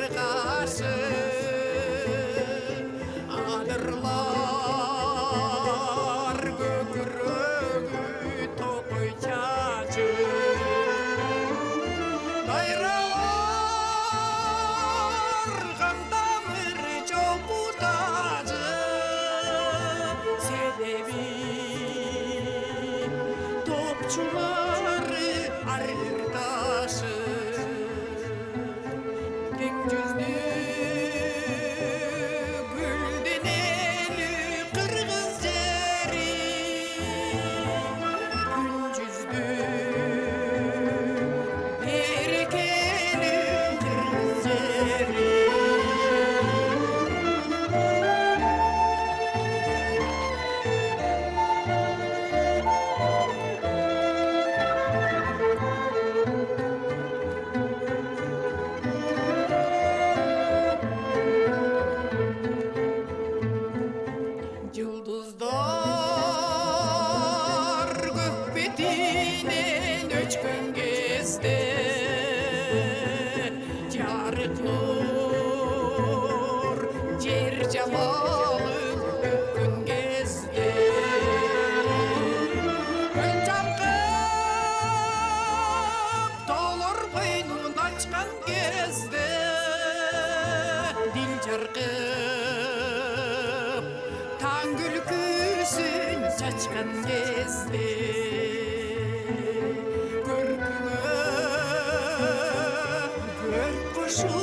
жарқашы адырлар көкірегі тоқой чачы дайралар қантамыр чопутажы себеби топчулары арырдашы кең жүзді гүлденелі қырғыз жері күн жүзді берекелі қырғыз жері Yıldızlar gök betinden öçkün кезде жарық нұр жер жамалын өткін кезде күн чалқып толыр қойнын ашқан кезде дил жарқып таң күлкісін шашқан кезде көркіңе көр құшу